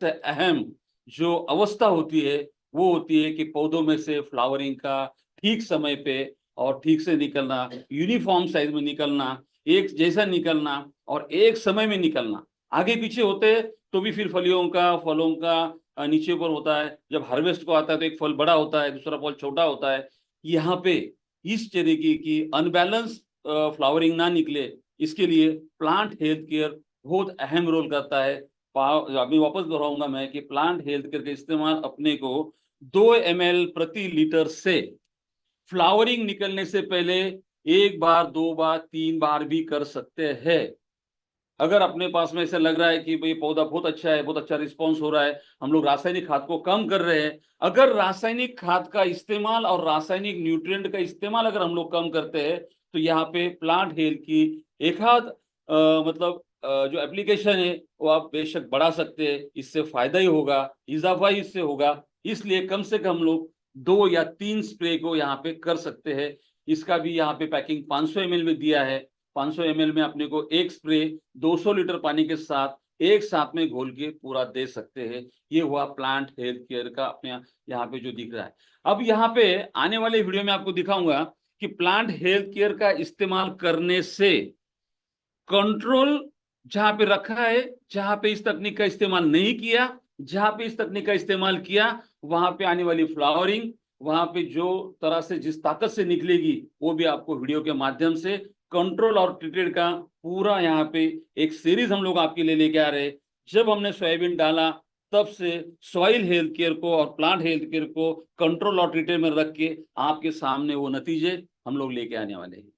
अहम जो अवस्था होती है वो होती है कि पौधों में से फ्लावरिंग का ठीक समय पे और ठीक से निकलना, यूनिफॉर्म साइज में निकलना, एक जैसा निकलना और एक समय में निकलना। आगे पीछे होते हैं तो भी फिर फलों का नीचे ऊपर होता है। जब हार्वेस्ट को आता है तो एक फल बड़ा होता है, दूसरा फल छोटा होता है। यहाँ पे इस तरीके की अनबैलेंस फ्लावरिंग ना निकले, इसके लिए प्लांट हेल्थ केयर बहुत अहम रोल करता है। अभी वापस दोहराऊंगा मैं कि प्लांट हेल्थ केयर का इस्तेमाल अपने को 2 ml प्रति लीटर से फ्लावरिंग निकलने से पहले 1 बार, 2 बार, 3 बार भी कर सकते हैं। अगर अपने पास में ऐसा लग रहा है कि भाई पौधा बहुत अच्छा है, बहुत अच्छा रिस्पॉन्स हो रहा है, हम लोग रासायनिक खाद को कम कर रहे हैं। अगर रासायनिक खाद का इस्तेमाल और रासायनिक न्यूट्रिएंट का इस्तेमाल अगर हम लोग कम करते हैं तो यहाँ पे प्लांट हेल्थ की एक आध मतलब जो एप्लीकेशन है वो आप बेशक बढ़ा सकते हैं। इससे फायदा ही होगा, इजाफा ही इससे होगा। इसलिए कम से कम लोग 2 या 3 स्प्रे को यहाँ पे कर सकते हैं। इसका भी यहाँ पे पैकिंग 500 ml में दिया है। 500 ml में अपने को एक स्प्रे 200 लीटर पानी के साथ एक साथ में घोल के पूरा दे सकते हैं। ये हुआ प्लांट हेल्थ केयर का अपने यहाँ पे जो दिख रहा है। अब यहाँ पे आने वाले वीडियो में आपको दिखाऊंगा कि प्लांट हेल्थ केयर का इस्तेमाल करने से कंट्रोल जहां पे रखा है, जहां पे इस तकनीक का इस्तेमाल नहीं किया, जहां पे इस तकनीक का इस्तेमाल किया, वहां पे आने वाली फ्लावरिंग, वहां पे जो तरह से जिस ताकत से निकलेगी वो भी आपको वीडियो के माध्यम से कंट्रोल और ट्रीटेड का पूरा यहाँ पे एक सीरीज हम लोग आपके लिए लेके आ रहे हैं। जब हमने सोयाबीन डाला तब से सॉइल हेल्थ केयर को और प्लांट हेल्थ केयर को कंट्रोल और ट्रीटेड में रख के आपके सामने वो नतीजे हम लोग लेके आने वाले हैं।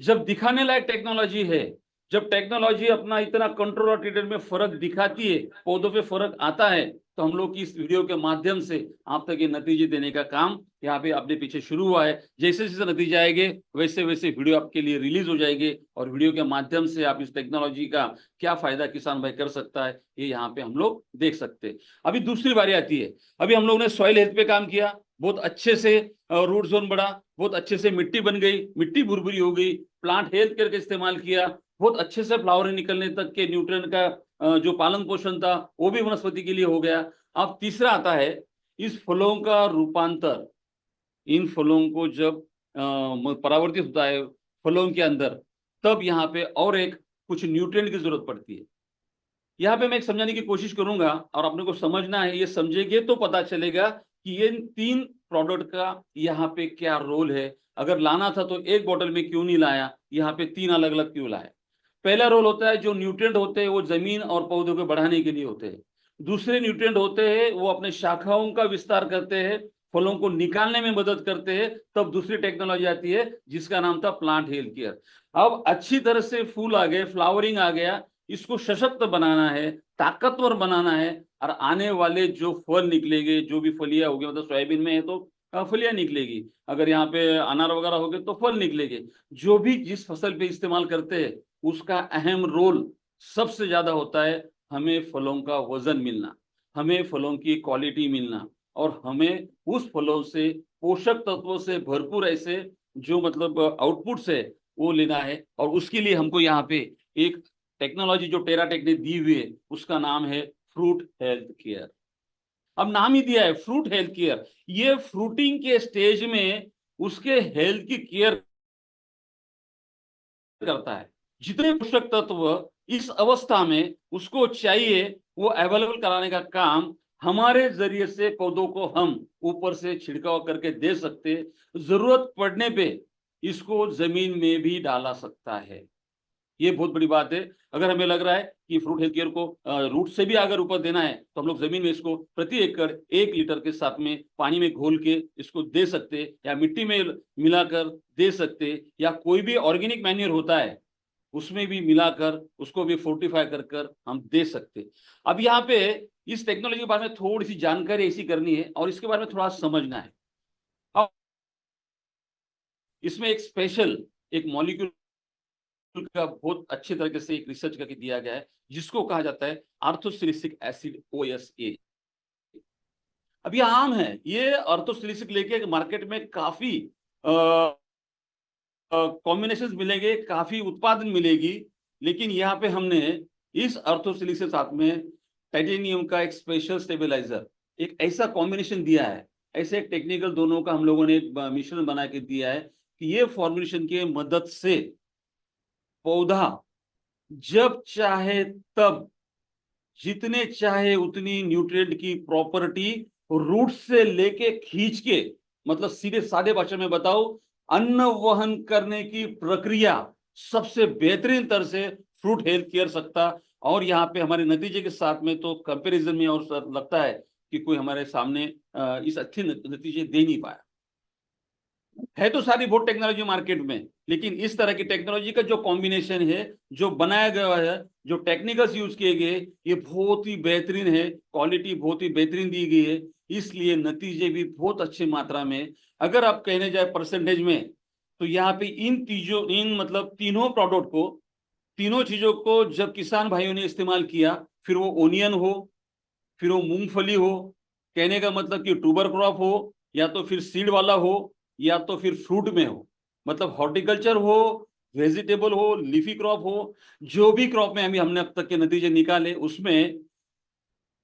जब दिखाने लायक टेक्नोलॉजी है, जब टेक्नोलॉजी अपना इतना कंट्रोल और ट्रीटमेंट में फर्क दिखाती है, पौधों पे फर्क आता है, तो हम लोग की इस वीडियो के माध्यम से आप तक ये नतीजे देने का काम यहाँ पे अपने पीछे शुरू हुआ है। जैसे जैसे नतीजे आएंगे वैसे वैसे वीडियो आपके लिए रिलीज हो जाएंगे और वीडियो के माध्यम से आप इस टेक्नोलॉजी का क्या फायदा किसान भाई कर सकता है ये यहाँ पे हम लोग देख सकते हैं। अभी दूसरी बारी आती है। अभी हम लोग ने सॉइल हेल्थ पे काम किया, बहुत अच्छे से रूट जोन बढ़ा, बहुत अच्छे से मिट्टी बन गई, मिट्टी भुरभुरी हो गई। प्लांट हेल्थ केयर का इस्तेमाल किया, बहुत अच्छे से फ्लावर निकलने तक के न्यूट्रिएंट का जो पालन पोषण था वो भी वनस्पति के लिए हो गया। अब तीसरा आता है इस फलों का रूपांतर। इन फलों को जब परावर्तित होता है फलों के अंदर, तब यहाँ पे और एक कुछ न्यूट्रिएंट की जरूरत पड़ती है। यहाँ पे मैं एक समझाने की कोशिश करूंगा और अपने को समझना है। ये समझेंगे तो पता चलेगा कि ये 3 प्रोडक्ट का यहाँ पे क्या रोल है। अगर लाना था तो एक बोतल में क्यों नहीं लाया, यहाँ पे 3 अलग अलग क्यों लाया। पहला रोल होता है जो न्यूट्रिएंट होते हैं वो जमीन और पौधों को बढ़ाने के लिए होते हैं। दूसरे न्यूट्रिएंट होते हैं वो अपने शाखाओं का विस्तार करते हैं, फलों को निकालने में मदद करते हैं। तब दूसरी टेक्नोलॉजी आती है जिसका नाम था प्लांट हेल्थ केयर। अब अच्छी तरह से फूल आ गए, फ्लावरिंग आ गया, इसको सशक्त बनाना है, ताकतवर बनाना है और आने वाले जो फल निकलेंगे, जो भी फलियां होगी, मतलब सोयाबीन में है तो फलियां निकलेगी, अगर यहाँ पे अनार वगैरह हो गए तो फल निकलेंगे। जो भी जिस फसल पे इस्तेमाल करते हैं उसका अहम रोल सबसे ज्यादा होता है हमें फलों का वजन मिलना, हमें फलों की क्वालिटी मिलना और हमें उस फलों से पोषक तत्वों से भरपूर ऐसे जो मतलब आउटपुट्स है वो लेना है। और उसके लिए हमको यहाँ पे एक टेक्नोलॉजी जो टेराटेक ने दी हुई है उसका नाम है फ्रूट हेल्थ केयर। अब नाम ही दिया है फ्रूट हेल्थ केयर। ये फ्रूटिंग के स्टेज में उसके हेल्थ की केयर करता है। जितने पोषक तत्व इस अवस्था में उसको चाहिए वो अवेलेबल कराने का काम हमारे जरिए से पौधों को हम ऊपर से छिड़काव करके दे सकते। जरूरत पड़ने पे इसको जमीन में भी डाला सकता है। ये बहुत बड़ी बात है। अगर हमें लग रहा है कि फ्रूट हेल्थ केयर को रूट से भी अगर ऊपर देना है तो हम लोग जमीन में इसको प्रति एकड़ 1 लीटर के साथ में पानी में घोल के इसको दे सकते, या मिट्टी में मिलाकर दे सकते, या कोई भी ऑर्गेनिक मैन्योर होता है उसमें भी मिलाकर उसको भी फोर्टिफाई कर कर हम दे सकते। अब यहाँ पे इस टेक्नोलॉजी के बारे में थोड़ी सी जानकारी ऐसी करनी है और इसके बारे में थोड़ा समझना है। अब इसमें एक स्पेशल एक मॉलिक्यूल का बहुत अच्छे तरीके से एक रिसर्च करके दिया गया है जिसको कहा जाता है आर्थोसिलिसिक एसिड OSA। अब ये आम है, ये आर्थोसिलिसिक लेके मार्केट में काफी कॉम्बिनेशन मिलेंगे, काफी उत्पादन मिलेगी। लेकिन यहाँ पे हमने इस आर्थोसिलिसिक के साथ में टाइटेनियम का एक स्पेशल स्टेबलाइजर, एक ऐसा कॉम्बिनेशन दिया है, ऐसे एक टेक्निकल दोनों का हम लोगों ने एक मिश्रण बना के दिया है कि ये फॉर्मुलेशन के मदद से पौधा जब चाहे तब जितने चाहे उतनी न्यूट्रिएंट की प्रॉपर्टी रूट से लेके खींच के, मतलब सीधे सादे भाषा में बताओ, अन्न वहन करने की प्रक्रिया सबसे बेहतरीन तरह से फ्रूट हेल्थ केयर सकता। और यहाँ पे हमारे नतीजे के साथ में तो कंपैरिजन में और लगता है कि कोई हमारे सामने इस अच्छे नतीजे दे नहीं पाया है। तो सारी बहुत टेक्नोलॉजी मार्केट में, लेकिन इस तरह की टेक्नोलॉजी का जो कॉम्बिनेशन है, जो बनाया गया है, जो टेक्निकल्स यूज किए गए, ये बहुत ही बेहतरीन है, क्वालिटी बहुत ही बेहतरीन दी गई है, इसलिए नतीजे भी बहुत अच्छी मात्रा में। अगर आप कहने जाए परसेंटेज में, तो यहाँ पे इन मतलब तीनों प्रोडक्ट को, तीनों चीजों को जब किसान भाइयों ने इस्तेमाल किया, फिर वो ओनियन हो, फिर वो मूंगफली हो, कहने का मतलब कि ट्यूबर क्रॉप हो, या तो फिर सीड वाला हो, या तो फिर फ्रूट में हो, मतलब हॉर्टिकल्चर हो, वेजिटेबल हो, लीफी क्रॉप हो, जो भी क्रॉप में अभी हमने अब तक के नतीजे निकाले, उसमें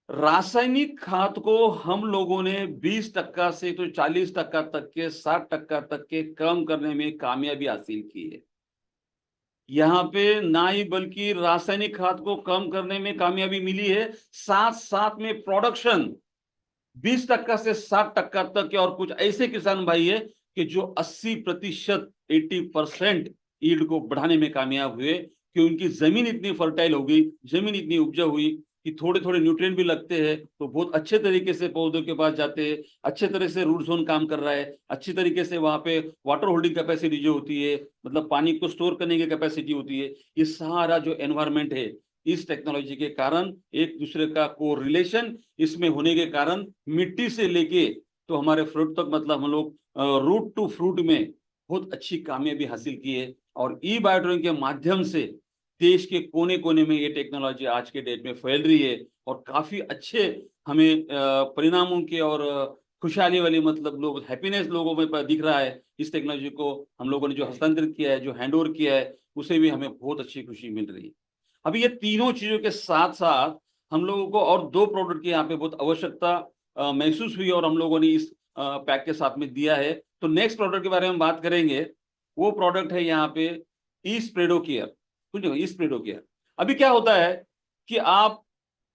रासायनिक खाद को हम लोगों ने 20% से तो 40% तक के, 60% तक के कम करने में कामयाबी हासिल की है। यहाँ पे ना ही बल्कि रासायनिक खाद को कम करने में कामयाबी मिली है, साथ साथ में प्रोडक्शन 20% से 60% तक के, और कुछ ऐसे किसान भाई है कि जो 80%, 80% ईल्ड को बढ़ाने में कामयाब हुए, कि उनकी जमीन इतनी फर्टाइल हो गई, जमीन इतनी उपजाऊ हुई कि थोड़े थोड़े न्यूट्रिएंट भी लगते हैं तो बहुत अच्छे तरीके से पौधों के पास जाते हैं, अच्छे तरह से रूट जोन काम कर रहा है, अच्छी तरीके से वहां पे वाटर होल्डिंग कैपेसिटी जो होती है, मतलब पानी को स्टोर करने की कैपेसिटी होती है, ये सारा जो एनवायरमेंट है, इस टेक्नोलॉजी के कारण एक दूसरे का को रिलेशन इसमें होने के कारण मिट्टी से लेके तो हमारे फ्रूट तक, मतलब हम लोग रूट टू फ्रूट में बहुत अच्छी कामयाबी हासिल की है। और ई बायोटेक्नोलॉजी के माध्यम से देश के कोने कोने में ये टेक्नोलॉजी आज के डेट में फैल रही है, और काफी अच्छे हमें परिणामों के और खुशहाली वाली, मतलब लोग हैप्पीनेस लोगों में दिख रहा है। इस टेक्नोलॉजी को हम लोगों ने जो हस्तांतरित किया है, जो हैंड ओवर किया है, उसे भी हमें बहुत अच्छी खुशी मिल रही है। अभी ये तीनों चीजों के साथ साथ हम लोगों को और दो प्रोडक्ट की यहाँ पे बहुत आवश्यकता महसूस हुई, और हम लोगों ने इस पैक के साथ में दिया है। तो नेक्स्ट प्रोडक्ट के बारे में बात करेंगे, वो प्रोडक्ट है यहाँ पे ई स्प्रेडो केयर। समझो, ई स्प्रेडो केयर। अभी क्या होता है कि आप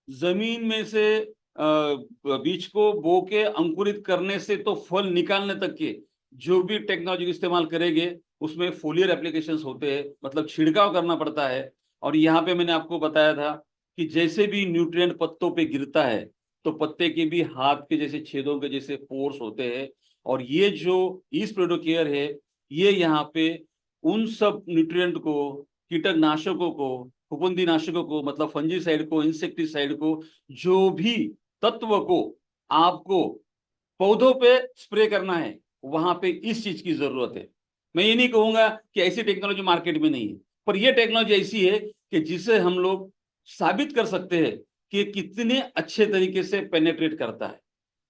जमीन में से बीज को बो के अंकुरित करने से तो फल निकालने तक के जो भी टेक्नोलॉजी इस्तेमाल करेंगे, उसमें फोलियर एप्लीकेशंस होते हैं, मतलब छिड़काव करना पड़ता है। और यहाँ पे मैंने आपको बताया था कि जैसे भी न्यूट्रिएंट पत्तों पे गिरता है, तो पत्ते के भी हाथ के जैसे छेदों के जैसे पोर्स होते हैं। और ये जो ई स्प्रेडो केयर है, ये यहाँ पे उन सब न्यूट्रिएंट को, कीटनाशकों को, फफूंदीनाशकों को, मतलब फंजीसाइड को, इंसेक्टिसाइड को, जो भी तत्व को आपको पौधों पे स्प्रे करना है, वहां पे इस चीज की जरूरत है। मैं ये नहीं कहूंगा कि ऐसी टेक्नोलॉजी मार्केट में नहीं है, पर यह टेक्नोलॉजी ऐसी है कि जिसे हम लोग साबित कर सकते हैं कि कितने अच्छे तरीके से पेनेट्रेट करता है।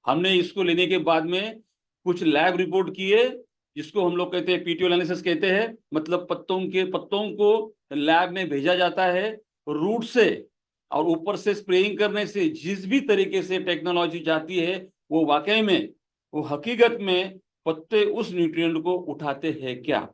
हमने इसको लेने के बाद में कुछ लैब रिपोर्ट किए, जिसको हम लोग कहते हैं पीटीओ एनालिसिस कहते हैं, मतलब पत्तों को लैब में भेजा जाता है रूट से, और ऊपर से स्प्रेइंग करने से जिस भी तरीके से टेक्नोलॉजी जाती है, वो वाकई में, वो हकीकत में पत्ते उस न्यूट्रिएंट को उठाते हैं क्या,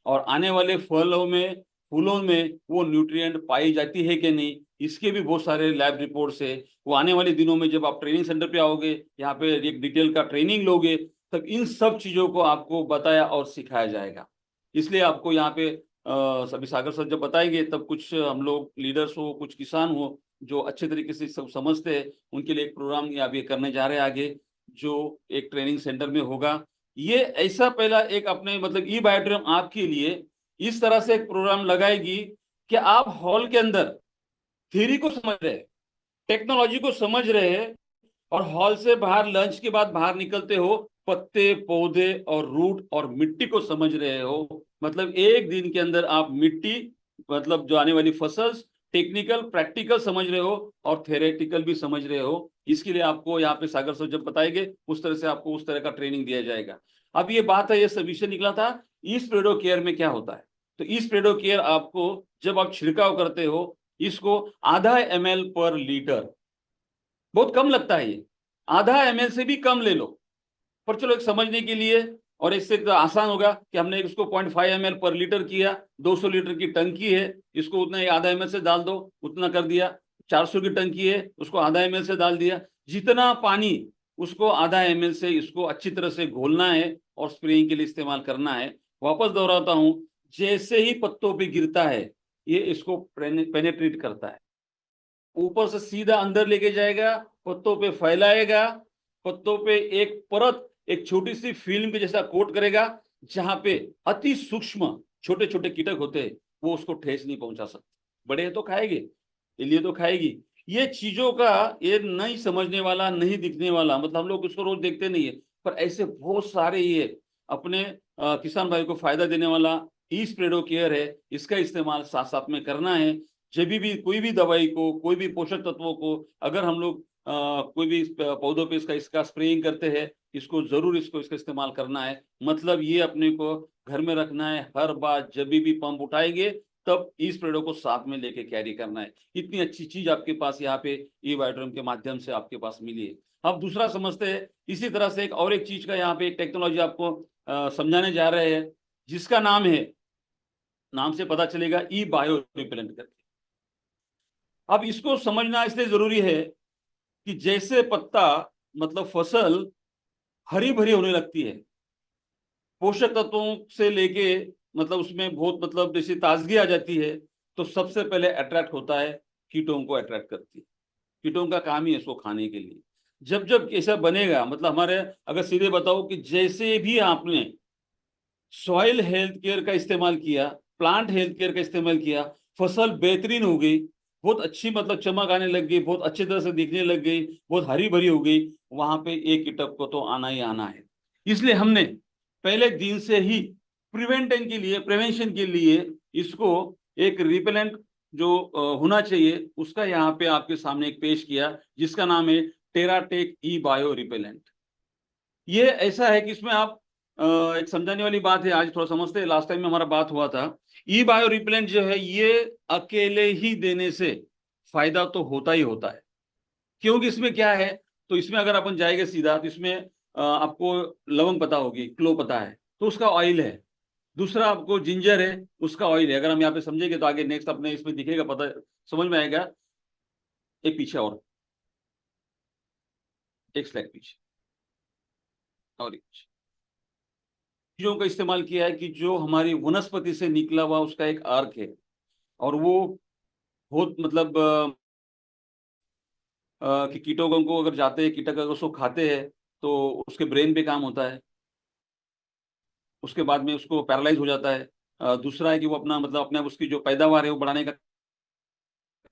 और आने वाले फलों में, फूलों में वो न्यूट्रिएंट पाई जाती है कि नहीं, इसके भी बहुत सारे लैब रिपोर्ट्स है। वो आने वाले दिनों में जब आप ट्रेनिंग सेंटर पे आओगे, यहाँ पे एक डिटेल का ट्रेनिंग लोगे, तब इन सब चीजों को आपको बताया और सिखाया जाएगा। इसलिए आपको यहाँ पे सभी सागर सर जब बताएंगे, तब कुछ हम लोग लीडर्स हो, कुछ किसान हो, जो अच्छे तरीके से सब समझते हैं, उनके लिए एक प्रोग्राम यहाँ पे करने जा रहे हैं आगे, जो एक ट्रेनिंग सेंटर में होगा। ये ऐसा पहला एक अपने, मतलब ई बायोटेम आपके लिए इस तरह से एक प्रोग्राम लगाएगी कि आप हॉल के अंदर थ्योरी को समझ रहे हैं, टेक्नोलॉजी को समझ रहे हैं, और हॉल से बाहर लंच के बाद बाहर निकलते हो, पत्ते, पौधे और रूट और मिट्टी को समझ रहे हो। मतलब एक दिन के अंदर आप मिट्टी, मतलब जो आने वाली फसल, टेक्निकल प्रैक्टिकल समझ रहे हो, और थेरेटिकल भी समझ रहे हो। इसके लिए आपको यहाँ पे सागर सर जब बताएंगे, उस तरह से आपको उस तरह का ट्रेनिंग दिया जाएगा। अब ये बात है, ये सब विषय निकला था ई स्प्रेडो केयर में क्या होता है। तो ई स्प्रेडो केयर आपको, जब आप छिड़काव करते हो, इसको आधा ml पर लीटर, बहुत कम लगता है ये, आधा ml से भी कम ले लो, पर चलो एक समझने के लिए, और इससे तो आसान होगा कि हमने इसको 0.5 ml पर लीटर किया, 200 लीटर की टंकी है, इसको उतना ही आधा ml से डाल दो, उतना कर दिया। 400 की टंकी है, उसको आधा ml से डाल दिया, जितना पानी उसको आधा ml से इसको अच्छी तरह से घोलना है और स्प्रेइंग के लिए इस्तेमाल करना है। वापस दोहराता हूं, जैसे ही पत्तों पे गिरता है ये इसको पेनेट्रेट करता है, ऊपर से सीधा अंदर लेके जाएगा, पत्तों पे फैलाएगा, पत्तों पे एक परत, एक छोटी सी फिल्म के जैसा कोट करेगा, जहां पे अति सूक्ष्म छोटे छोटे कीटक होते हैं, वो उसको ठेस नहीं पहुंचा सकते। बड़े तो खाएंगे, इलिए तो खाएगी। ये चीजों का ये नहीं समझने वाला, नहीं दिखने वाला, मतलब हम लोग इसको रोज देखते नहीं है, पर ऐसे बहुत सारे ये अपने किसान भाई को फायदा देने वाला ई स्प्रेडो केयर है, इसका इस्तेमाल साथ साथ में करना है। जब भी कोई भी दवाई को, कोई भी पोषक तत्वों को अगर हम लोग कोई भी पौधों पे इसका स्प्रेइंग करते हैं, इसको जरूर इसका इस्तेमाल करना है। मतलब ये अपने को घर में रखना है, हर बार जब भी पंप उठाएंगे तब इस स्प्रेडो को साथ में लेके कैरी करना है। इतनी अच्छी चीज आपके पास यहाँ पे ई बायोड्रम के माध्यम से आपके पास मिली है। अब दूसरा समझते हैं, इसी तरह से एक चीज का यहाँ पे एक टेक्नोलॉजी आपको समझाने जा रहे हैं, जिसका नाम है, नाम से पता चलेगा, ई बायो रिपेलेंट करके। अब इसको समझना इसलिए जरूरी है कि जैसे पत्ता, मतलब फसल हरी भरी होने लगती है, पोषक तत्वों से लेके, मतलब उसमें बहुत, मतलब जैसे ताजगी आ जाती है, तो सबसे पहले अट्रैक्ट होता है, कीटों को अट्रैक्ट करती है। कीटों का काम ही है इसको खाने के लिए। जब जब ऐसा बनेगा, मतलब हमारे, अगर सीधे बताओ कि जैसे भी आपने सॉइल हेल्थ केयर का इस्तेमाल किया, प्लांट हेल्थ केयर का इस्तेमाल किया, फसल बेहतरीन हो गई, बहुत अच्छी, मतलब चमक आने लग गई, बहुत अच्छी तरह से दिखने लग गई, बहुत हरी भरी हो गई, वहां पे एक कीटक को तो आना ही आना है। इसलिए हमने पहले दिन से ही प्रिवेंशन के लिए इसको एक रिपेलेंट जो होना चाहिए, उसका यहाँ पे आपके सामने एक पेश किया, जिसका नाम है टेराटेक ई बायो रिपेलेंट। ये ऐसा है कि इसमें आप एक समझाने वाली बात है, आज थोड़ा समझते हैं, लास्ट टाइम में हमारा बात हुआ था। ई बायो रिपेलेंट जो है, ये अकेले ही देने से फायदा तो होता ही होता है, क्योंकि इसमें क्या है, तो इसमें अगर अपन जाएंगे सीधा, तो इसमें आपको लवंग पता होगी, क्लो पता है, तो उसका ऑयल है। दूसरा आपको जिंजर है, उसका ऑयल है। अगर हम यहाँ पे समझेंगे तो आगे नेक्स्ट अपने इसमें दिखेगा, पता समझ में आएगा। एक पीछे और, एक स्लाइड पीछे, और एक चीजों का इस्तेमाल किया है कि जो हमारी वनस्पति से निकला हुआ उसका एक अर्क है, और वो बहुत, मतलब कि कीटों को अगर जाते हैं, कीटक अगर उसको खाते हैं तो उसके ब्रेन पे काम होता है, उसके बाद में उसको पैरालाइज हो जाता है। दूसरा है कि वो अपना, मतलब अपने उसकी जो पैदावार है वो बढ़ाने का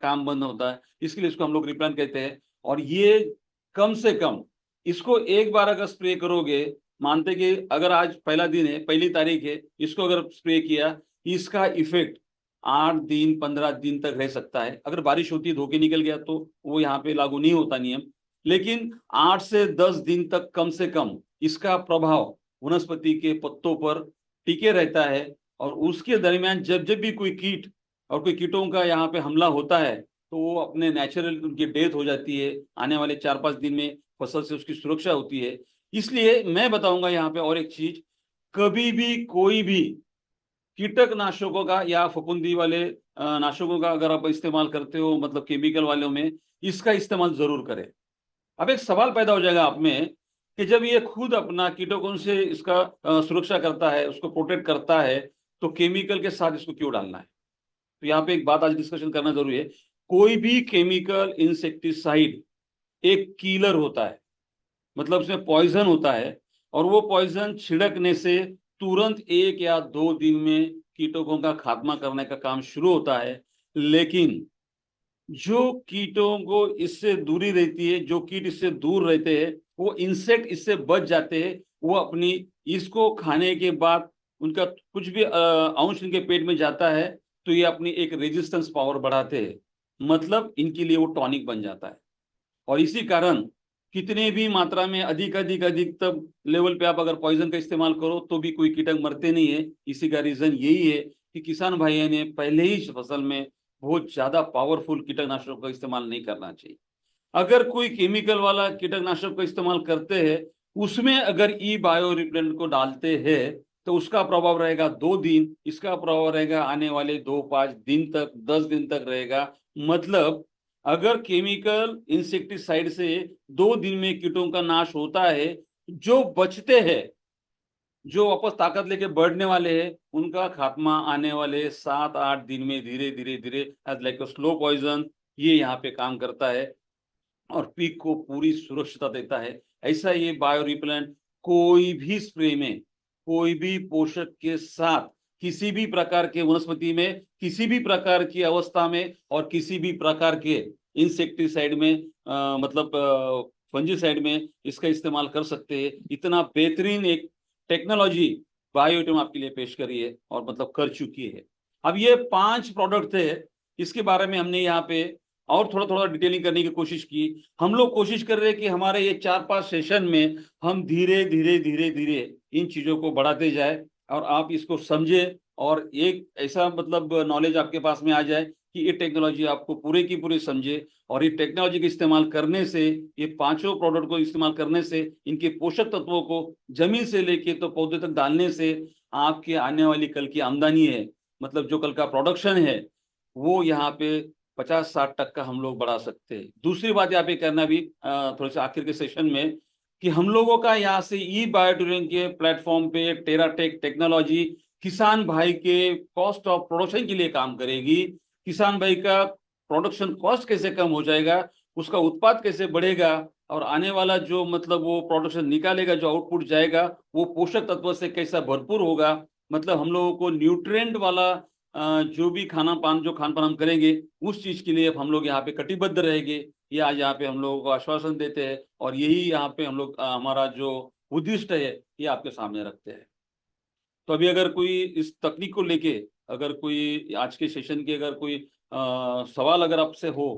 काम बंद होता है, इसके लिए इसको हम लोग रिप्लांट कहते हैं। और ये कम से कम, इसको एक बार अगर स्प्रे करोगे, मानते कि अगर आज पहला दिन है, पहली तारीख है, इसको अगर स्प्रे किया, इसका इफेक्ट 8 दिन 15 दिन तक रह सकता है। अगर बारिश होती है, धोके निकल गया, तो वो यहाँ पे लागू नहीं होता नियम, लेकिन 8 से 10 दिन तक कम से कम इसका प्रभाव वनस्पति के पत्तों पर टिके रहता है। और उसके दरमियान जब जब भी कोई कीट और कोई कीटों का यहाँ पे हमला होता है, तो वो अपने नेचुरल, उनकी डेथ हो जाती है, आने वाले 4-5 दिन में फसल से उसकी सुरक्षा होती है। इसलिए मैं बताऊंगा यहाँ पे और एक चीज, कभी भी कोई भी कीटकनाशकों का या फफूंदी वाले नाशकों का अगर आप इस्तेमाल करते हो, मतलब केमिकल वालों में, इसका इस्तेमाल जरूर करें। अब एक सवाल पैदा हो जाएगा आप में कि जब ये खुद अपना कीटकों से इसका सुरक्षा करता है, उसको प्रोटेक्ट करता है, तो केमिकल के साथ इसको क्यों डालना है? तो यहाँ पे एक बात आज डिस्कशन करना जरूरी है। कोई भी केमिकल इंसेक्टिसाइड एक कीलर होता है, मतलब उसमें पॉइजन होता है, और वो पॉइजन छिड़कने से तुरंत 1 या 2 दिन में कीटकों का खात्मा करने का काम शुरू होता है। लेकिन जो कीटों को इससे दूरी रहती है, जो कीट इससे दूर रहते हैं, वो इंसेक्ट इससे बच जाते हैं, वो अपनी, इसको खाने के बाद उनका कुछ भी अंश इनके पेट में जाता है, तो ये अपनी एक रेजिस्टेंस पावर बढ़ाते हैं, मतलब इनके लिए वो टॉनिक बन जाता है। और इसी कारण कितने भी मात्रा में अधिकतम लेवल पे आप अगर पॉइजन का इस्तेमाल करो, तो भी कोई कीटक मरते नहीं है। इसी का रीजन यही है कि किसान भाइयों ने पहले ही फसल में बहुत ज्यादा पावरफुल कीटनाशकों का इस्तेमाल नहीं करना चाहिए। अगर कोई केमिकल वाला कीटनाशक का इस्तेमाल करते हैं, उसमें अगर ई बायो रिपेलेंट को डालते हैं तो उसका प्रभाव रहेगा 2 दिन, इसका प्रभाव रहेगा आने वाले 2-5 दिन तक, 10 दिन तक रहेगा। मतलब अगर केमिकल इंसेक्टिसाइड से 2 दिन में कीटों का नाश होता है, जो बचते हैं, जो वापस ताकत लेके बढ़ने वाले हैं, उनका खात्मा आने वाले 7-8 दिन में धीरे धीरे धीरे एज लाइक स्लो पॉइजन ये यहाँ पे काम करता है और पीक को पूरी सुरक्षिता देता है। ऐसा ये बायो रिपेलेंट कोई भी स्प्रे में, कोई भी पोषक के साथ, किसी भी प्रकार के वनस्पति में, किसी भी प्रकार की अवस्था में और किसी भी प्रकार के इंसेक्टिसाइड में मतलब फंजीसाइड में इसका इस्तेमाल कर सकते हैं। इतना बेहतरीन एक टेक्नोलॉजी बायोएटम आपके लिए पेश करी है और मतलब कर चुकी है। अब ये 5 प्रोडक्ट थे, इसके बारे में हमने यहाँ पे और थोड़ा थोड़ा डिटेलिंग करने की कोशिश की। हम लोग कोशिश कर रहे हैं कि हमारे ये 4-5 सेशन में हम धीरे धीरे धीरे धीरे इन चीजों को बढ़ाते जाए और आप इसको समझे और एक ऐसा मतलब नॉलेज आपके पास में आ जाए कि ये टेक्नोलॉजी आपको पूरे की पूरी समझे। और ये टेक्नोलॉजी का इस्तेमाल करने से, ये 5 प्रोडक्ट को इस्तेमाल करने से, इनके पोषक तत्वों को जमीन से लेके तो पौधे तक डालने से आपके आने वाली कल की आमदनी है, मतलब जो कल का प्रोडक्शन है, वो यहाँ पे 50-60% हम लोग बढ़ा सकते हैं। दूसरी बात यहाँ पे करना भी थोड़े से आखिर के सेशन में कि हम लोगों का यहाँ से ई बायोटूरिंग के प्लेटफॉर्म पे टेराटेक टेक्नोलॉजी किसान भाई के कॉस्ट ऑफ प्रोडक्शन के लिए काम करेगी। किसान भाई का प्रोडक्शन कॉस्ट कैसे कम हो जाएगा, उसका उत्पाद कैसे बढ़ेगा और आने वाला जो मतलब वो प्रोडक्शन निकालेगा, जो आउटपुट जाएगा, वो पोषक तत्व से कैसा भरपूर होगा। मतलब हम लोगों को न्यूट्रिएंट वाला जो भी खान पान हम करेंगे, उस चीज के लिए हम लोग यहाँ पे कटिबद्ध रहेंगे। ये आज यहाँ पे हम लोगों को आश्वासन देते हैं और यही यहाँ पे हम लोग हमारा जो उद्दिष्ट है ये आपके सामने रखते हैं। तो अभी अगर कोई इस तकनीक को लेके, अगर कोई आज के सेशन के अगर कोई सवाल अगर आपसे हो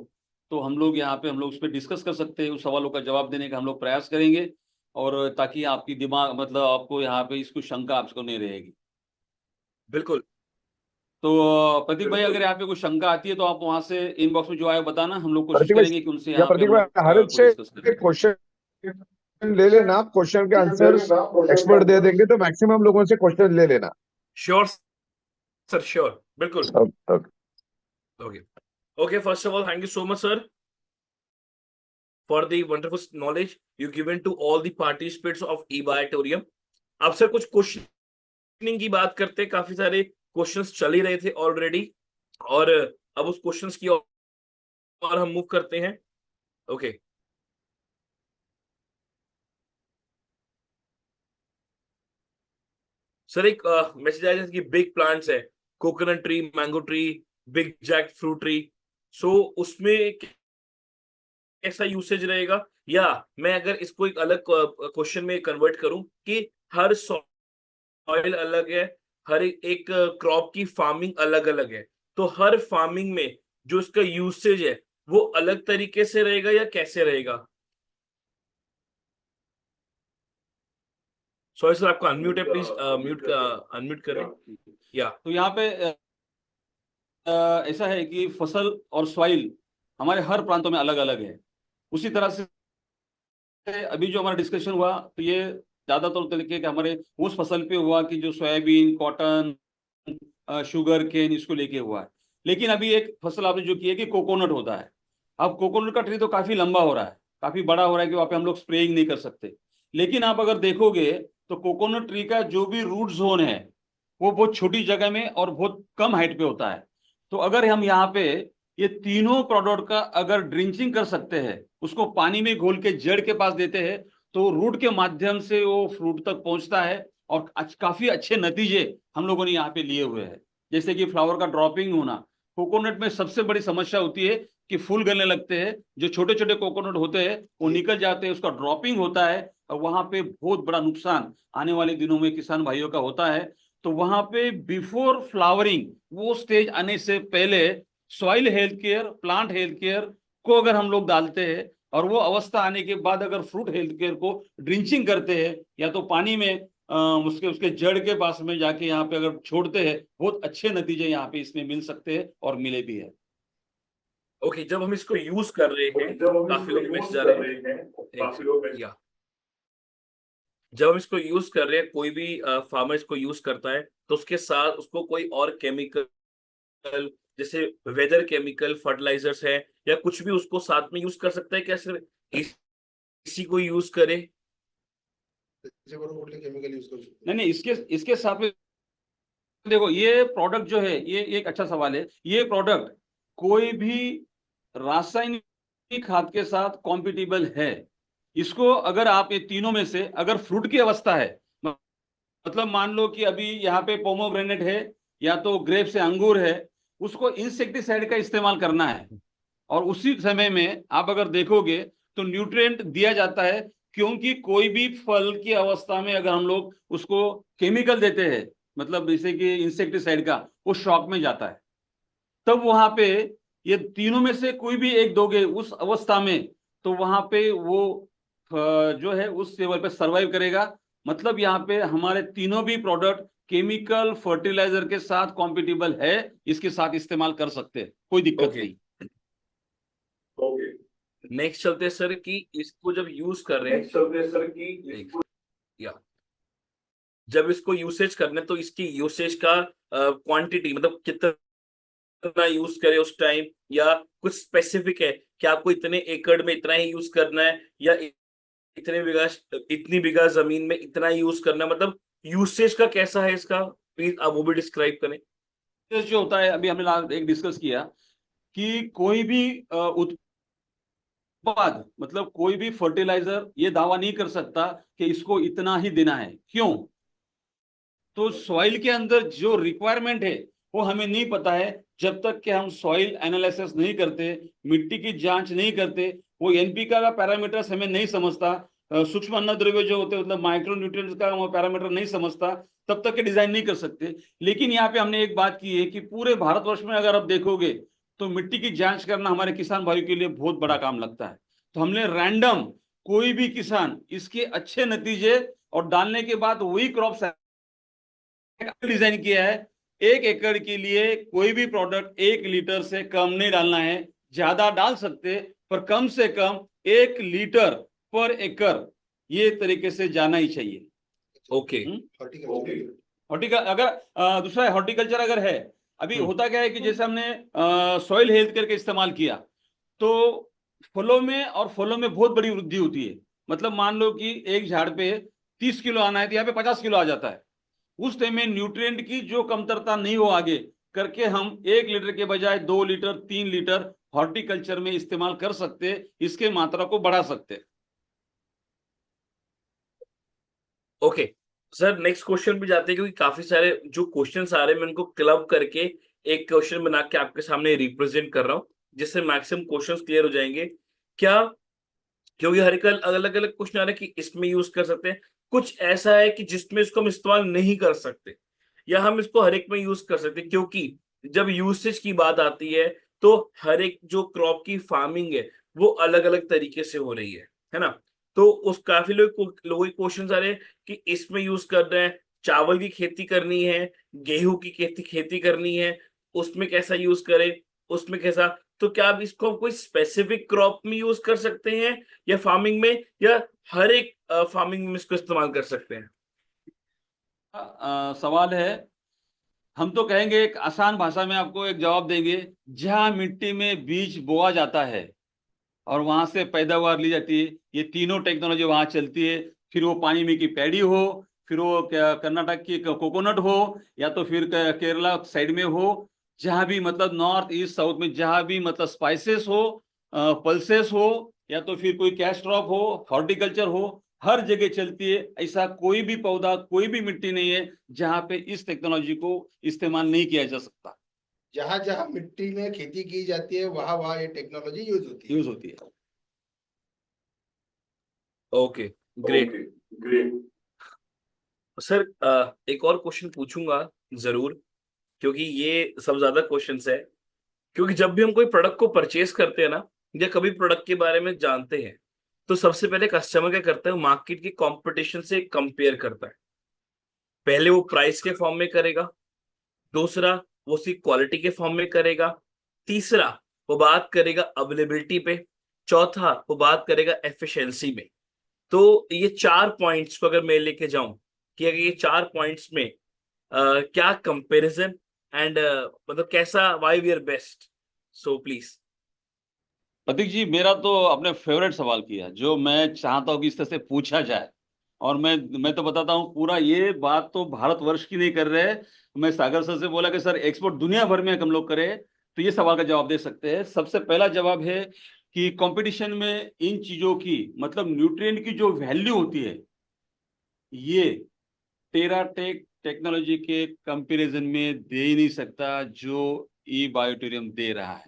तो हम लोग यहाँ पे हम लोग उस पर डिस्कस कर सकते हैं। उस सवालों का जवाब देने का हम लोग प्रयास करेंगे और ताकि आपकी दिमाग मतलब आपको यहाँ पे इसको शंका आपको नहीं रहेगी। बिल्कुल। तो प्रतीक भाई अगर यहाँ पे कोई शंका आती है तो आप वहां से इनबॉक्स में जो आए बताना, हम लोग कोशिश प्रतीक भाई करेंगे कि उनसे या यहाँ पे प्रतीक हम भाई लोग हर एक से डिस्कस करें। क्वेश्चन ले लेना, क्वेश्चन के आंसर्स एक्सपर्ट दे देंगे तो मैक्सिमम लोगों से क्वेश्चन ले लेना। श्योर सर, श्योर, बिल्कुल। Okay Okay, first of all, thank you so much, sir, for the wonderful knowledge you given to all the participants of eBiotorium. अब सर कुछ क्वेश्चनिंग की बात करते हैं। काफी सारे क्वेश्चंस चल ही रहे थे ऑलरेडी और अब उस क्वेश्चंस की और हम मूव करते हैं। ओके सर, एक मैसेज आया कि बिग प्लांट्स है, coconut tree, mango tree, big jackfruit tree, so उसमें कैसा यूसेज रहेगा? या मैं अगर इसको एक अलग क्वेश्चन में कन्वर्ट करूं कि हर सॉइल अलग है, हर एक क्रॉप की फार्मिंग अलग अलग है, तो हर फार्मिंग में जो इसका यूसेज है वो अलग तरीके से रहेगा या कैसे रहेगा? सॉरी सर, आपका अनम्यूट है, प्लीज अनम्यूट करें। या तो यहाँ पे ऐसा है कि फसल और सॉइल हमारे हर प्रांतों में अलग अलग है। उसी तरह से अभी जो हमारा डिस्कशन हुआ तो ये ज्यादातर तरीके के हमारे उस फसल पे हुआ कि जो सोयाबीन, कॉटन, शुगर केन इसको लेके हुआ है। लेकिन अभी एक फसल आपने जो की है कि कोकोनट होता है। अब कोकोनट का ट्री तो काफी लंबा हो रहा है, काफी बड़ा हो रहा है कि वहाँ पे हम लोग स्प्रेइंग नहीं कर सकते। लेकिन आप अगर देखोगे तो कोकोनट ट्री का जो भी रूट जोन है वो बहुत छोटी जगह में और बहुत कम हाइट पे होता है। तो अगर हम यहाँ पे ये तीनों प्रोडक्ट का अगर ड्रिंचिंग कर सकते हैं, उसको पानी में घोल के जड़ के पास देते हैं तो रूट के माध्यम से वो फ्रूट तक पहुंचता है और काफी अच्छे नतीजे हम लोगों ने यहाँ पे लिए हुए हैं। जैसे कि फ्लावर का ड्रॉपिंग होना, कोकोनट में सबसे बड़ी समस्या होती है कि फूल गलने लगते हैं। जो छोटे छोटे कोकोनट होते हैं वो निकल जाते हैं, उसका ड्रॉपिंग होता है और वहां पे बहुत बड़ा नुकसान आने वाले दिनों में किसान भाइयों का होता है। तो वहां पे बिफोर फ्लावरिंग, वो स्टेज आने से पहले soil health care, plant health care को अगर हम लोग डालते हैं और वो अवस्था आने के बाद अगर फ्रूट हेल्थ केयर को ड्रिंचिंग करते हैं या तो पानी में उसके जड़ के पास में जाके यहाँ पे अगर छोड़ते हैं, बहुत अच्छे नतीजे यहाँ पे इसमें मिल सकते हैं और मिले भी है। ओके, जब हम इसको यूज कर रहे हैं, काफी लोग मैसेज आ रहे हैं, या जब हम इसको यूज कर रहे हैं, कोई भी फार्मर इसको यूज करता है, तो उसके साथ उसको कोई और केमिकल, जैसे वेदर केमिकल, फर्टिलाइजर्स है, या कुछ भी उसको साथ में यूज कर सकता है क्या? सिर्फ इसी को यूज करे? केमिकल यूज कर सकते नहीं नहीं, इसके साथ में देखो, ये प्रोडक्ट जो है, ये एक अच्छा सवाल है। ये प्रोडक्ट कोई भी रासायनिक खाद के साथ कॉम्पिटिबल है। इसको अगर आप ये तीनों में से अगर फ्रूट की अवस्था है, मतलब मान लो कि अभी यहाँ पे पोमोग्रेनेट है या तो ग्रेप से अंगूर है, उसको इंसेक्टिसाइड का इस्तेमाल करना है। और उसी समय में आप अगर देखोगे तो न्यूट्रिएंट दिया जाता है, क्योंकि कोई भी फल की अवस्था में अगर हम लोग उसको केमिकल देते हैं, मतलब जैसे कि इंसेक्टिसाइड का, वो शॉक में जाता है। तब वहां पे ये तीनों में से कोई भी एक दोगे उस अवस्था में, तो वहां पे वो जो है उस लेवल पे सरवाइव करेगा। मतलब यहाँ पे हमारे तीनों भी प्रोडक्ट केमिकल फर्टिलाइजर के साथ कॉम्पिटिबल है, इसके साथ इस्तेमाल कर सकते हैं, कोई दिक्कत Okay. नहीं। ओके, नेक्स्ट चलते हैं सर कि इसको जब यूज कर रहे हैं, या जब इसको यूसेज करना है, तो इसकी यूसेज का क्वांटिटी, मतलब कितना यूज करे उस टाइम, या कुछ स्पेसिफिक है कि आपको इतने एकड़ में इतना ही यूज करना है, या इतनी बीघा जमीन में इतना यूज करना है? मतलब यूसेज का कैसा है इसका, प्लीज आप वो भी डिस्क्राइब करें। जो होता है, अभी हमने एक डिस्कस किया कि कोई भी उत्पाद, मतलब कोई भी फर्टिलाइजर ये दावा नहीं कर सकता कि इसको इतना ही देना है। क्यों? तो सॉइल के अंदर जो रिक्वायरमेंट है वो हमें नहीं पता है, जब तक कि हम सॉइल एनालिसिस नहीं करते, मिट्टी की जांच नहीं करते, वो एनपीके का पैरामीटर्स हमें नहीं समझता, सूक्ष्म अन्न द्रव्य जो होते हैं, मतलब माइक्रो न्यूट्रिएंट्स का वो पैरामीटर नहीं समझता, तब तक के डिजाइन नहीं कर सकते। लेकिन यहाँ पे हमने एक बात की है कि पूरे भारतवर्ष में अगर आप देखोगे तो मिट्टी की जांच करना हमारे किसान भाइयों के लिए बहुत बड़ा काम लगता है। तो हमने रैंडम कोई भी किसान इसके अच्छे नतीजे और डालने के बाद वही क्रॉप डिजाइन किया है। 1 एकड़ के लिए कोई भी प्रोडक्ट 1 लीटर से कम नहीं डालना है, ज्यादा डाल सकते पर कम से कम 1 लीटर पर एकड़, ये तरीके से जाना ही चाहिए। ओके, हॉर्टिकल्चर अगर दूसरा हॉर्टिकल्चर अगर है, अभी होता क्या है कि जैसे हमने सॉइल हेल्थ करके इस्तेमाल किया, तो फलों में बहुत बड़ी वृद्धि होती है। मतलब मान लो कि एक झाड़ पे 30 किलो आना है, तो यहाँ पे 50 किलो आ जाता है। उस टाइम में न्यूट्रिएंट की जो कमतरता नहीं हो आगे करके, हम 1 लीटर के बजाय 2 लीटर 3 लीटर हॉर्टिकल्चर में इस्तेमाल कर सकते, इसके मात्रा को बढ़ा सकते। ओके सर, नेक्स्ट क्वेश्चन पे जाते हैं, क्योंकि काफी सारे जो क्वेश्चंस आ रहे हैं मैं उनको क्लब करके एक क्वेश्चन बना के आपके सामने रिप्रेजेंट कर रहा हूँ, जिससे मैक्सिमम क्वेश्चंस क्लियर हो जाएंगे। क्या, क्योंकि हर एक अलग अलग क्वेश्चन आ रहे हैं कि इसमें यूज कर सकते हैं, कुछ ऐसा है कि जिसमें इसको हम इस्तेमाल नहीं कर सकते, या हम इसको हर एक में यूज कर सकते हैं? क्योंकि जब यूसेज की बात आती है तो हर एक जो क्रॉप की फार्मिंग है वो अलग अलग तरीके से हो रही है ना? तो उस काफी लोगों के क्वेश्चन आ रहे हैं कि इसमें यूज कर रहे हैं, चावल की खेती करनी है, गेहूं की खेती करनी है, उसमें कैसा यूज करें, उसमें कैसा? तो क्या आप इसको कोई स्पेसिफिक क्रॉप में यूज कर सकते हैं, या फार्मिंग में, या हर एक फार्मिंग में इसको इस्तेमाल कर सकते हैं? सवाल है, हम तो कहेंगे, एक आसान भाषा में आपको एक जवाब देंगे। जहां मिट्टी में बीज बोआ जाता है और वहां से पैदावार ली जाती है, ये तीनों टेक्नोलॉजी वहां चलती है। फिर वो पानी में की पैडी हो, फिर वो कर्नाटक की कोकोनट हो, या तो फिर केरला साइड में हो, जहां भी मतलब नॉर्थ ईस्ट साउथ में जहां भी मतलब स्पाइसेस हो, पल्सेस हो, या तो फिर कोई कैश क्रॉप हो, हॉर्टिकल्चर हो, हर जगह चलती है। ऐसा कोई भी पौधा, कोई भी मिट्टी नहीं है जहां पे इस टेक्नोलॉजी को इस्तेमाल नहीं किया जा सकता। जहां जहां मिट्टी में खेती की जाती है वहां वहां ये टेक्नोलॉजी यूज होती है। Okay, great sir. एक और क्वेश्चन पूछूंगा जरूर, क्योंकि ये सब ज्यादा क्वेश्चंस है। क्योंकि जब भी हम कोई प्रोडक्ट को परचेज करते हैं ना, या कभी प्रोडक्ट के बारे में जानते हैं, तो सबसे पहले कस्टमर क्या करता है, मार्केट की कंपटीशन से कंपेयर करता है। पहले वो प्राइस के फॉर्म में करेगा, दूसरा वो उसकी क्वालिटी के फॉर्म में करेगा, तीसरा वो बात करेगा अवेलेबिलिटी पे, चौथा वो बात करेगा एफिशिएंसी में। तो ये 4 पॉइंट्स को अगर मैं लेके जाऊं कि अगर ये 4 पॉइंट्स में क्या कंपैरिजन एंड मतलब कैसा why we are best, so please. Pratik ji, मेरा तो अपने फेवरेट सवाल किया जो मैं चाहता हूं कि इस तरह से पूछा जाए। और मैं तो बताता हूं, पूरा ये बात तो भारतवर्ष की नहीं कर रहे। मैं सागर सर से बोला कि सर एक्सपोर्ट दुनिया भर में हम लोग करें तो ये सवाल का जवाब दे सकते हैं। सबसे पहला जवाब है कि कंपटीशन में इन चीजों की, मतलब न्यूट्रिएंट की जो वैल्यू होती है, ये टेराटेक टेक्नोलॉजी के कंपैरिजन में दे ही नहीं सकता जो ई बायोटेरियम दे रहा है।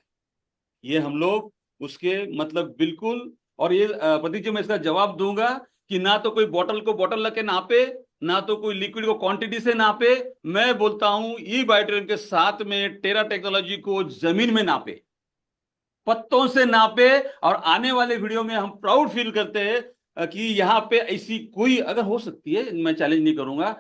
ये हम लोग उसके मतलब बिल्कुल। और ये प्रतीक जी, मैं इसका जवाब दूंगा कि ना तो कोई बोतल को बोतल लगे नापे, ना तो कोई लिक्विड को क्वांटिटी से नापे। मैं बोलता हूं ई बायोटेरियम के साथ में टेरा टेक्नोलॉजी को जमीन में नापे, पत्तों से नापे। और आने वाले वीडियो में हम प्राउड फील करते हैं कि यहाँ पे ऐसी कोई अगर हो सकती है, मैं चैलेंज नहीं करूंगा,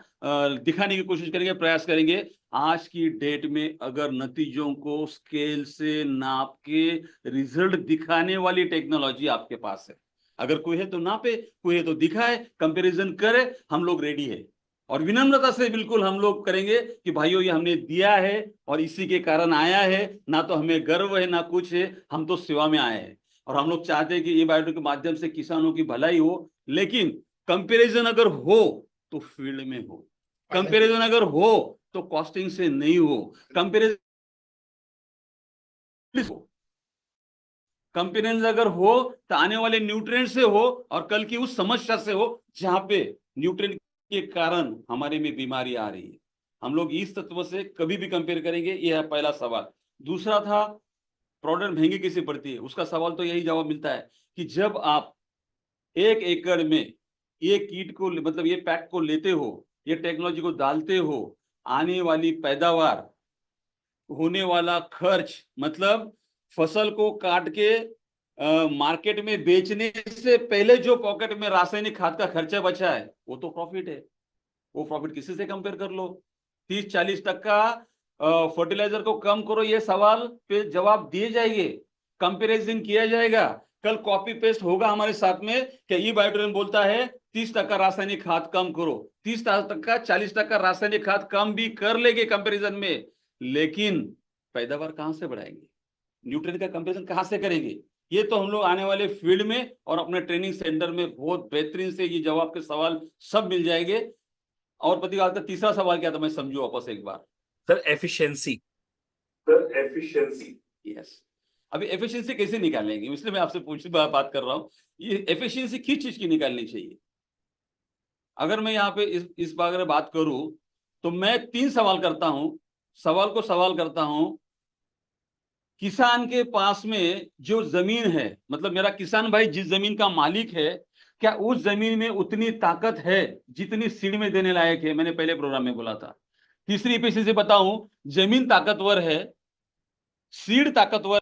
दिखाने की कोशिश करेंगे, प्रयास करेंगे। आज की डेट में अगर नतीजों को स्केल से नाप के रिजल्ट दिखाने वाली टेक्नोलॉजी आपके पास है, अगर कोई है तो नापे, कोई है तो दिखाए, कंपैरिजन करे, हम लोग रेडी है। और विनम्रता से बिल्कुल हम लोग करेंगे कि भाइयों ये हमने दिया है और इसी के कारण आया है, ना तो हमें गर्व है ना कुछ है, हम तो सेवा में आए हैं। और हम लोग चाहते हैं कि ई बायोटेक के माध्यम से किसानों की भलाई हो, लेकिन कंपैरिजन अगर हो तो फील्ड में हो, कंपैरिजन अगर हो तो कॉस्टिंग से नहीं हो, कंपैरिजन कंपैरिजन अगर हो तो आने वाले न्यूट्रिएंट से हो और कल की उस समस्या से हो जहां पे न्यूट्रिएंट के कारण हमारे में बीमारी आ रही है। हम लोग इस तत्व से कभी भी कंपेयर करेंगे, यह है पहला सवाल। दूसरा था प्रोडक्ट महंगी कैसे पड़ती है, उसका सवाल तो यही जवाब मिलता है कि जब आप 1 एकड़ में ये कीट को, मतलब ये पैक को लेते हो, ये टेक्नोलॉजी को डालते हो, आने वाली पैदावार, होने वाला खर्च, मतलब फसल को काट के मार्केट में बेचने से पहले जो पॉकेट में रासायनिक खाद का खर्चा बचा है वो तो प्रॉफिट है। वो प्रॉफिट किसी से कंपेयर कर लो, 30-40% फर्टिलाइजर को कम करो, ये सवाल पे जवाब दिए जाएंगे, कंपैरिजन किया जाएगा। कल कॉपी पेस्ट होगा हमारे साथ में कि ई बायोटेरियम बोलता है 30% रासायनिक खाद कम करो, 30%, 40% रासायनिक खाद कम भी कर लेंगे कंपैरिजन में, लेकिन पैदावार कहां से बढ़ाएंगे, न्यूट्रिएंट का कंपैरिजन कहां से करेंगे? ये तो हम लोग आने वाले फील्ड में और अपने ट्रेनिंग सेंटर में बहुत बेहतरीन से ये जवाब के सवाल सब मिल जाएंगे। और प्रतिभा का तीसरा सवाल क्या था, मैं समझू वापस एक बार। Sir efficiency. यस, अभी एफिशिएंसी कैसे निकालेंगे, इसलिए मैं आपसे बात कर रहा हूं। ये एफिशिएंसी किस चीज की निकालनी चाहिए? अगर मैं यहाँ पे इस बार अगर बात करूं तो मैं 3 सवाल करता हूं। सवाल करता हूं, किसान के पास में जो जमीन है, मतलब मेरा किसान भाई जिस जमीन का मालिक है, क्या उस जमीन में उतनी ताकत है जितनी सीड में देने लायक है? मैंने पहले प्रोग्राम में बोला था। तीसरी एफिशिएंसी बताऊं, जमीन ताकतवर है, सीड ताकतवर